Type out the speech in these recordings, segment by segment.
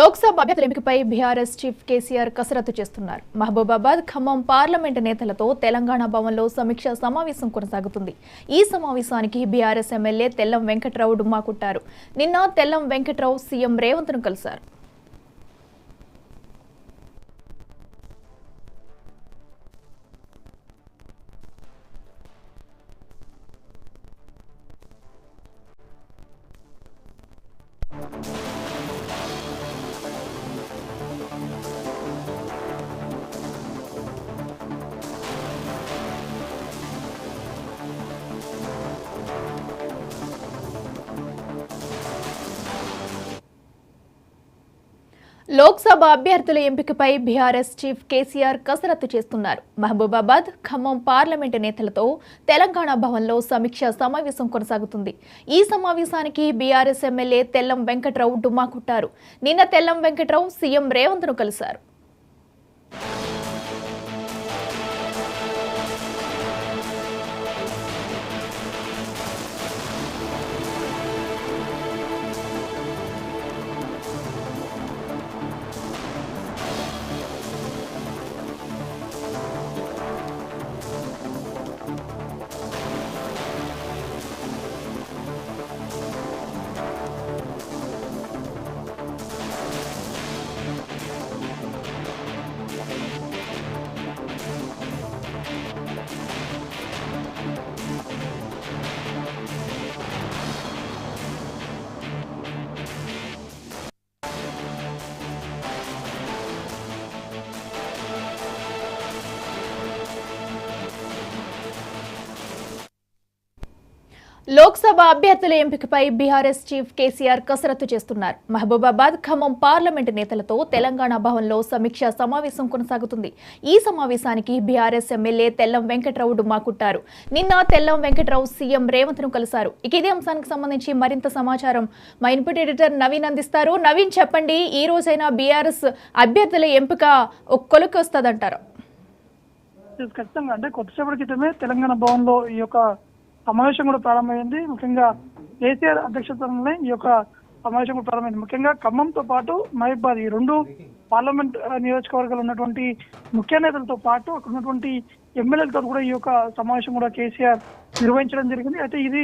లోక్సభ అభ్యర్థుల ఎంపికపై BRS chief KCR కసరత్తు చేస్తున్నారు. మహబూబాబాద్, ఖమ్మం పార్లమెంటు నేతలతో తెలంగాణ భవన్లో సమీక్షా సమావేశం కొనసాగుతుంది. ఈ సమావేశానికి బీఆర్ఎస్ ఎమ్మెల్యే తెల్లం వెంకట్రావు డుమ్మా కొట్టారు. నిన్న తెల్లం వెంకట్రావు సీఎం రేవంత్ను కలిశారు. లోక్సభ అభ్యర్థుల ఎంపికపై బీఆర్ఎస్ చీఫ్ కేసీఆర్ కసరత్తు చేస్తున్నారు. మహబూబాబాద్, ఖమ్మం పార్లమెంటు నేతలతో తెలంగాణ భవన్లో సమీక్షా సమావేశం కొనసాగుతుంది. ఈ సమావేశానికి బీఆర్ఎస్ ఎమ్మెల్యే తెల్లం వెంకట్రావు డుమ్మా కొట్టారు. నిన్న తెల్లం వెంకట్రావు సీఎం రేవంత్ను కలిశారు. లోక్సభ అభ్యర్థుల ఎంపికపై బీఆర్ఎస్ చీఫ్ కేసీఆర్ కసరత్తు చేస్తున్నారు. మహబూబాబాద్, ఖమ్మం పార్లమెంటు నేతలతో తెలంగాణ భవన్లో సమీక్షా సమావేశం కొనసాగుతుంది. ఈ సమావేశానికి బీఆర్ఎస్ ఎమ్మెల్యే తెల్లం వెంకట్రావు డుమ్మా కొట్టారు. నిన్న తెల్లం వెంకట్రావు సీఎం రేవంత్ను కలిశారు. ఇదే అంశానికి సంబంధించి మరింత సమాచారం మా ఇన్పుట్ ఎడిటర్ నవీన్ అందిస్తారు. నవీన్, చెప్పండి, ఈ రోజైనా బీఆర్ఎస్ అభ్యర్థుల ఎంపిక కొలుకు వస్తుందంటారు? ఖచ్చితంగా, అంటే కొద్దిసేపటి క్రితమే తెలంగాణ భవన్లో ఈ యొక్క సమావేశం కూడా ప్రారంభమైంది. ముఖ్యంగా కేసీఆర్ అధ్యక్షతలోనే ఈ యొక్క సమావేశం కూడా ప్రారంభమైంది. ముఖ్యంగా ఖమ్మంతో పాటు మహబూబాబాద్, ఈ రెండు పార్లమెంట్ నియోజకవర్గాలు ఉన్నటువంటి ముఖ్య నేతలతో పాటు అక్కడ ఉన్నటువంటి ఎమ్మెల్యేలతో కూడా ఈ యొక్క సమావేశం కూడా కేసీఆర్ నిర్వహించడం జరిగింది. అయితే ఇది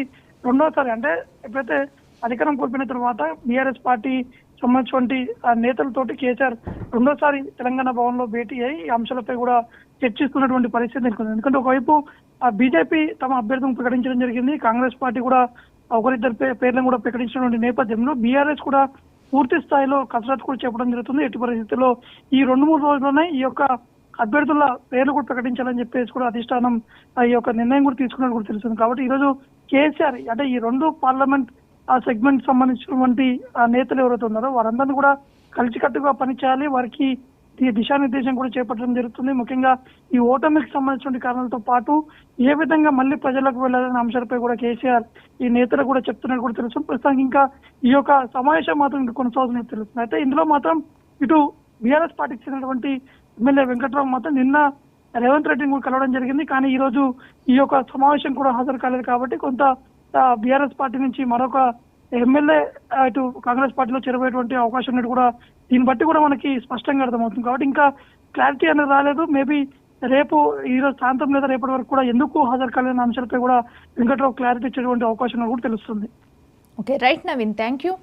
రెండోసారి, అంటే ఎప్పుడైతే అధికారం కోల్పోయిన తర్వాత బీఆర్ఎస్ పార్టీ సంబంధించినటువంటి నేతలతోటి కేసీఆర్ రెండోసారి తెలంగాణ భవన్ లో భేటీ అయి ఈ అంశాలపై కూడా చర్చిస్తున్నటువంటి పరిస్థితి నెలకొంది. ఎందుకంటే ఒకవైపు బీజేపీ తమ అభ్యర్థులను ప్రకటించడం జరిగింది, కాంగ్రెస్ పార్టీ కూడా ఒకరిద్దరు పేర్లను కూడా ప్రకటించినటువంటి నేపథ్యంలో బీఆర్ఎస్ కూడా పూర్తి స్థాయిలో కసరత్తు కూడా చెప్పడం జరుగుతుంది. ఎట్టి పరిస్థితుల్లో ఈ 2-3 రోజుల్లోనే ఈ యొక్క అభ్యర్థుల పేర్లు కూడా ప్రకటించాలని చెప్పేసి కూడా అధిష్టానం ఈ యొక్క నిర్ణయం కూడా తీసుకున్నట్టు కూడా తెలుస్తుంది. కాబట్టి ఈరోజు కేసీఆర్, అంటే ఈ 2 పార్లమెంట్ సెగ్మెంట్ సంబంధించినటువంటి నేతలు ఎవరైతే ఉన్నారో వారందరినీ కూడా కలిసికట్టుగా పనిచేయాలి, వారికి దిశానిర్దేశం కూడా చేపట్టడం జరుగుతుంది. ముఖ్యంగా ఈ ఓటమికి సంబంధించిన కారణాలతో పాటు ఏ విధంగా మళ్ళీ ప్రజలకు వెళ్లాలనే అంశాలపై కూడా కేసీఆర్ ఈ నేతలు కూడా చెప్తున్నట్టు కూడా తెలుస్తుంది. ప్రస్తుతానికి ఇంకా ఈ యొక్క సమావేశం మాత్రం ఇంకా కొనసాగుతున్నట్టు తెలుస్తుంది. అయితే ఇందులో మాత్రం ఇటు బీఆర్ఎస్ పార్టీకి చెందినటువంటి ఎమ్మెల్యే వెంకట్రావు మాత్రం నిన్న రేవంత్ రెడ్డిని కూడా కలవడం జరిగింది. కానీ ఈ రోజు ఈ యొక్క సమావేశం కూడా హాజరు కాలేదు. కాబట్టి కొంత బీఆర్ఎస్ పార్టీ నుంచి మరొక ఎమ్మెల్యే ఇటు కాంగ్రెస్ పార్టీలో చేరబోయేటువంటి అవకాశం ఉన్నట్టు కూడా దీన్ని బట్టి కూడా మనకి స్పష్టంగా అర్థమవుతుంది. కాబట్టి ఇంకా క్లారిటీ అనేది రాలేదు. మేబీ రేపు, ఈ రోజు సాయంత్రం లేదా రేపటి వరకు కూడా ఎందుకు హాజరు కాలేని అంశాలపై కూడా వెంకట్రావు క్లారిటీ ఇచ్చేటువంటి అవకాశం కూడా తెలుస్తుంది. Okay, right Naveen, thank you.